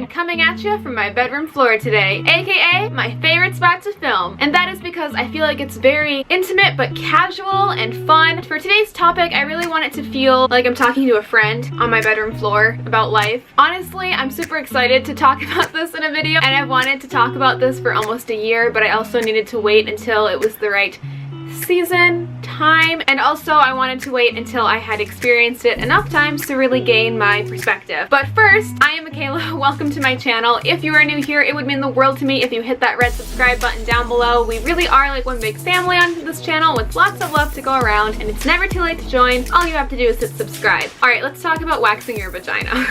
coming at you from my bedroom floor today, aka my favorite spot to film. And that is because I feel like it's very intimate but casual and fun. For today's topic, I really want it to feel like I'm talking to a friend on my bedroom floor about life. Honestly, I'm super excited to talk about this in a video, and I've wanted to talk about this for almost a year, but I also needed to wait until it was the right season, time, and also I wanted to wait until I had experienced it enough times to really gain my perspective. But first, I am Makayla. Welcome to my channel. If you are new here, it would mean the world to me if you hit that red subscribe button down below. We really are like one big family on this channel with lots of love to go around, and it's never too late to join. All you have to do is hit subscribe. Alright, let's talk about waxing your vagina.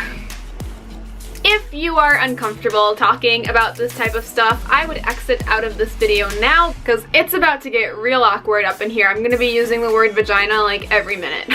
If you are uncomfortable talking about this type of stuff, I would exit out of this video now because it's about to get real awkward up in here. I'm going to be using the word vagina like every minute.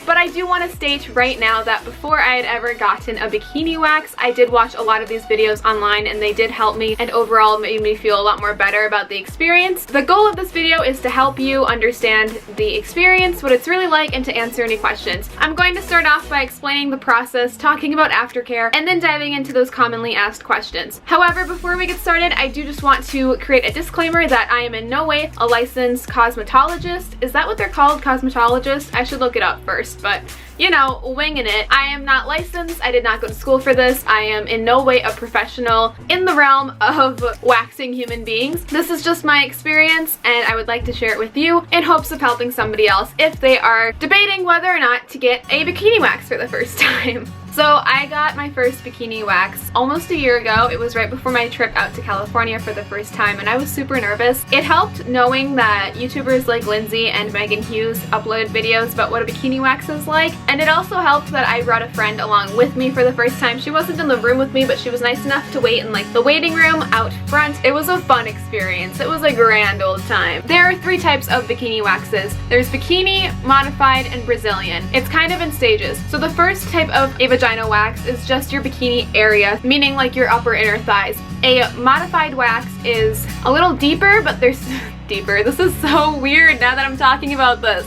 But I do want to state right now that before I had ever gotten a bikini wax, I did watch a lot of these videos online and they did help me and overall made me feel a lot more better about the experience. The goal of this video is to help you understand the experience, what it's really like, and to answer any questions. I'm going to start off by explaining the process, talking about aftercare, and then diving into those commonly asked questions. However, before we get started, I do just want to create a disclaimer that I am in no way a licensed cosmetologist. Is that what they're called? Cosmetologist? I should look it up first. But you know, winging it. I am not licensed. I did not go to school for this. I am in no way a professional in the realm of waxing human beings. This is just my experience and I would like to share it with you in hopes of helping somebody else if they are debating whether or not to get a bikini wax for the first time. So I got my first bikini wax almost a year ago. It was right before my trip out to California for the first time and I was super nervous. It helped knowing that YouTubers like Lindsay and Megan Hughes upload videos about what a bikini wax is like. And it also helped that I brought a friend along with me for the first time. She wasn't in the room with me, but she was nice enough to wait in like the waiting room out front. It was a fun experience. It was a grand old time. There are three types of bikini waxes. There's bikini, modified, and Brazilian. It's kind of in stages. So the first type of a vagina wax is just your bikini area, meaning like your upper inner thighs. A modified wax is a little deeper, but there's deeper. This is so weird now that I'm talking about this.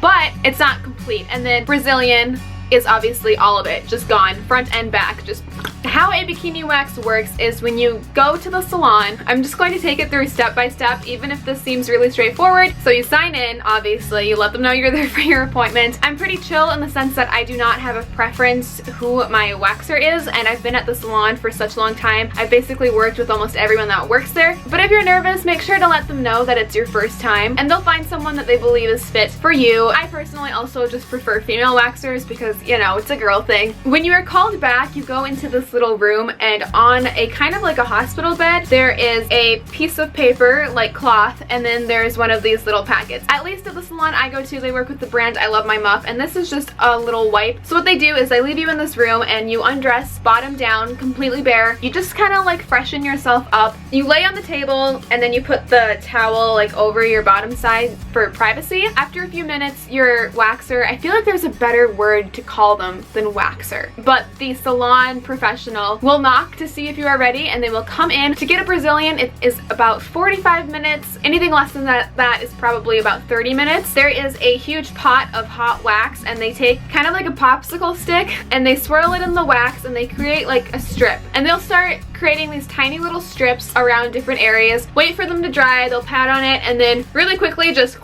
But it's not complete. And then Brazilian is obviously all of it, just gone, front and back. Just how a bikini wax works is when you go to the salon, I'm just going to take it through step by step, even if this seems really straightforward. So you sign in, obviously, you let them know you're there for your appointment. I'm pretty chill in the sense that I do not have a preference who my waxer is, and I've been at the salon for such a long time. I've basically worked with almost everyone that works there. But if you're nervous, make sure to let them know that it's your first time, and they'll find someone that they believe is fit for you. I personally also just prefer female waxers because, you know, it's a girl thing. When you are called back, you go into this little room, and on a kind of like a hospital bed, there is a piece of paper, like cloth, and then there's one of these little packets. At least at the salon I go to, they work with the brand I Love My Muff, and this is just a little wipe. So what they do is they leave you in this room and you undress, bottom down, completely bare. You just kind of like freshen yourself up. You lay on the table and then you put the towel like over your bottom side for privacy. After a few minutes, your waxer, I feel like there's a better word to call them than waxer, but the salon professional will knock to see if you are ready, and they will come in. To get a Brazilian, it is about 45 minutes. Anything less than that is probably about 30 minutes. There is a huge pot of hot wax, and they take kind of like a popsicle stick and they swirl it in the wax and they create like a strip, and they'll start creating these tiny little strips around different areas. Wait for them to dry, they'll pat on it, and then really quickly just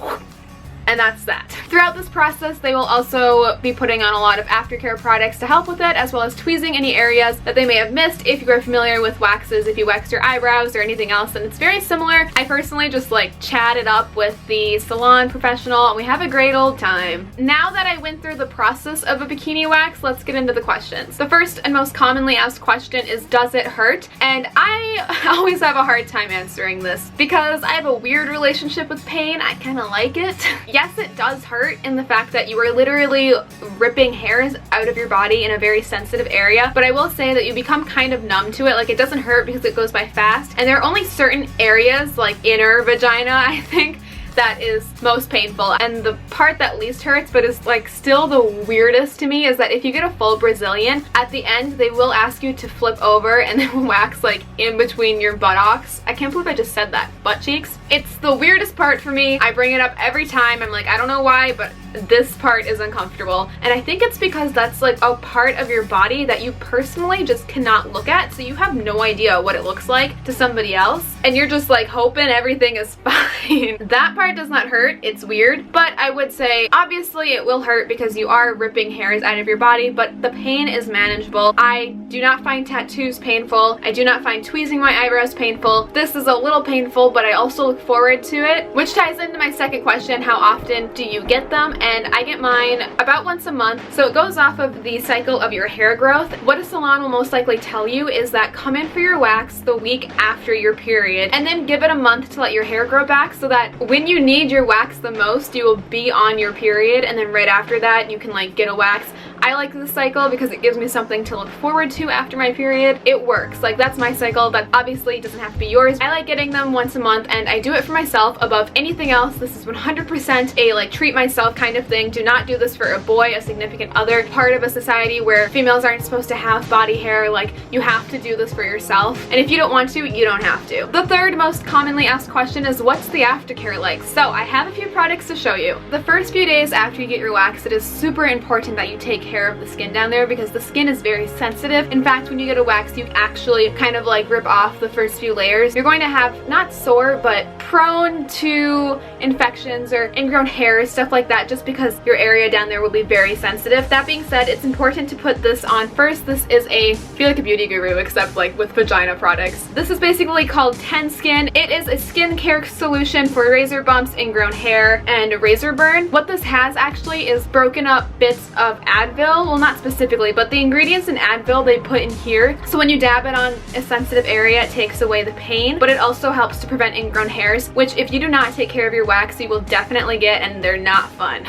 and that's that. Throughout this process, they will also be putting on a lot of aftercare products to help with it, as well as tweezing any areas that they may have missed. If you are familiar with waxes, if you waxed your eyebrows or anything else, then it's very similar. I personally just like chat it up with the salon professional and we have a great old time. Now that I went through the process of a bikini wax, let's get into the questions. The first and most commonly asked question is, does it hurt? And I always have a hard time answering this because I have a weird relationship with pain. I kind of like it. Yes, it does hurt in the fact that you are literally ripping hairs out of your body in a very sensitive area, but I will say that you become kind of numb to it. Like, it doesn't hurt because it goes by fast, and there are only certain areas, like inner vagina, I think, that is most painful. And the part that least hurts but is like still the weirdest to me is that if you get a full Brazilian, at the end they will ask you to flip over and they will wax like in between your buttocks. I can't believe I just said that. Butt cheeks. It's the weirdest part for me. I bring it up every time. I'm like, I don't know why, but this part is uncomfortable. And I think it's because that's like a part of your body that you personally just cannot look at, so you have no idea what it looks like to somebody else, and you're just like hoping everything is fine. That part does not hurt, it's weird, but I would say obviously it will hurt because you are ripping hairs out of your body, but the pain is manageable. I do not find tattoos painful. I do not find tweezing my eyebrows painful. This is a little painful, but I also look forward to it, which ties into my second question: how often do you get them? And I get mine about once a month, so it goes off of the cycle of your hair growth. What a salon will most likely tell you is that come in for your wax the week after your period, and then give it a month to let your hair grow back, so that when you need your wax the most, you will be on your period, and then right after that you can like get a wax. I like this cycle because it gives me something to look forward to after my period. It works. Like, that's my cycle, but obviously it doesn't have to be yours. I like getting them once a month, and I do it for myself above anything else. This is 100% a like treat myself kind of thing. Do not do this for a boy, a significant other, part of a society where females aren't supposed to have body hair. Like, you have to do this for yourself, and if you don't want to, you don't have to. The third most commonly asked question is, what's the aftercare like? So I have a few products to show you. The first few days after you get your wax, it is super important that you take care of the skin down there, because the skin is very sensitive. In fact, when you get a wax, you actually kind of like rip off the first few layers. You're going to have not sore, but prone to infections or ingrown hairs, stuff like that, just because your area down there will be very sensitive. That being said, it's important to put this on first. This is I feel like a beauty guru, except like with vagina products. This is basically called 10 Skin. It is a skincare solution for razor bumps, ingrown hair, and razor burn. What this has actually is broken up bits of Advil. Well, not specifically, but the ingredients in Advil they put in here. So when you dab it on a sensitive area, it takes away the pain, but it also helps to prevent ingrown hairs, which if you do not take care of your wax, you will definitely get, and they're not fun.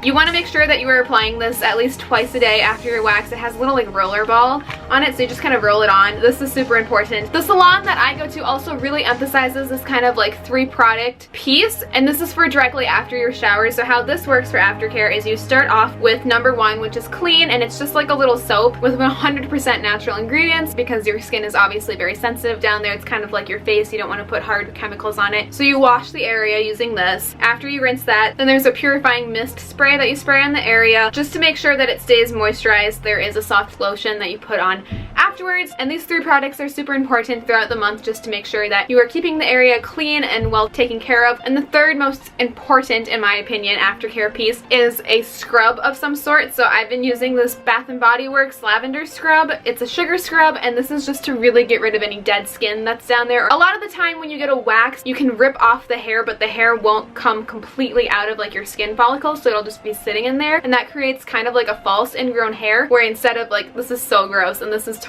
You want to make sure that you are applying this at least twice a day after your wax. It has a little like roller ball on it, so you just kind of roll it on. This is super important. The salon that I go to also really emphasizes this kind of like 3-product piece, and this is for directly after your shower. So how this works for aftercare is you start off with number 1, which is clean, and it's just like a little soap with 100% natural ingredients, because your skin is obviously very sensitive down there. It's kind of like your face. You don't want to put hard chemicals on it. So you wash the area using this. After you rinse that, then there's a purifying mist spray that you spray on the area just to make sure that it stays moisturized. There is a soft lotion that you put on afterwards, and these 3 products are super important throughout the month just to make sure that you are keeping the area clean and well taken care of. And the third most important, in my opinion, aftercare piece is a scrub of some sort. So I've been using this Bath & Body Works lavender scrub. It's a sugar scrub, and this is just to really get rid of any dead skin that's down there. A lot of the time when you get a wax, you can rip off the hair, but the hair won't come completely out of like your skin follicle, so it'll just be sitting in there, and that creates kind of like a false ingrown hair, where instead of like, this is so gross, and this is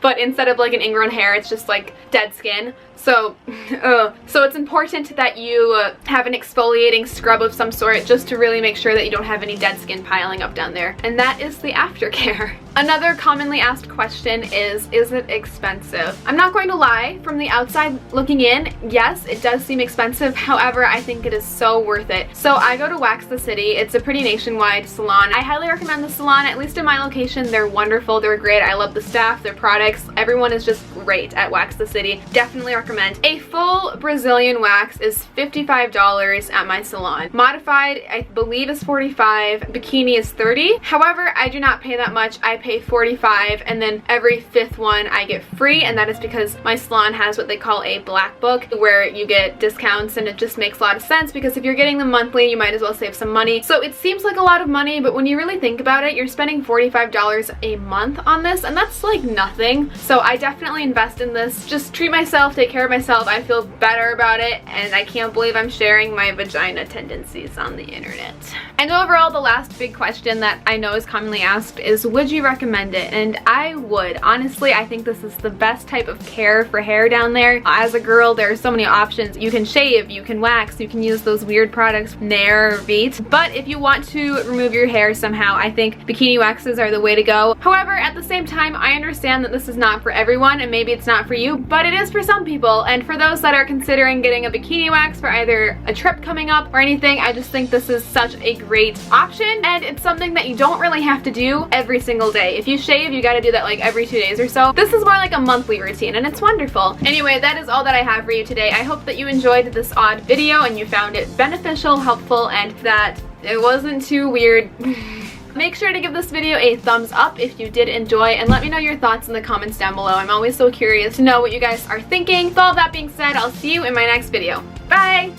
but instead of like an ingrown hair, it's just like dead skin. So it's important that you have an exfoliating scrub of some sort, just to really make sure that you don't have any dead skin piling up down there. And that is the aftercare. Another commonly asked question is it expensive? I'm not going to lie, from the outside looking in, yes, it does seem expensive. However, I think it is so worth it. So I go to Wax the City. It's a pretty nationwide salon. I highly recommend the salon, at least in my location. They're wonderful, they're great. I love the staff, their products. Everyone is just great at Wax the City. Definitely recommend. A full Brazilian wax is $55 at my salon. Modified, I believe, is $45. Bikini is $30. However, I do not pay that much. I pay $45, and then every 5th one I get free, and that is because my salon has what they call a black book, where you get discounts, and it just makes a lot of sense, because if you're getting them monthly, you might as well save some money. So it seems like a lot of money, but when you really think about it, you're spending $45 a month on this, and that's like nothing. So I definitely invest in this. Just treat myself, take care of myself. I feel better about it, and I can't believe I'm sharing my vagina tendencies on the internet. And overall, the last big question that I know is commonly asked is, would you recommend it? And I would. Honestly, I think this is the best type of care for hair down there. As a girl, there are so many options. You can shave, you can wax, you can use those weird products, Nair or Veet. But if you want to remove your hair somehow, I think bikini waxes are the way to go. However, at the same time, I understand that this is not for everyone, and maybe it's not for you, but it is for some people. And for those that are considering getting a bikini wax for either a trip coming up or anything, I just think this is such a great option, and it's something that you don't really have to do every single day. If you shave, you gotta do that like every 2 days or so. This is more like a monthly routine, and it's wonderful. Anyway, that is all that I have for you today. I hope that you enjoyed this odd video and you found it beneficial, helpful, and that It wasn't too weird. Make sure to give this video a thumbs up if you did enjoy, and let me know your thoughts in the comments down below. I'm always so curious to know what you guys are thinking. With all that being said, I'll see you in my next video. Bye!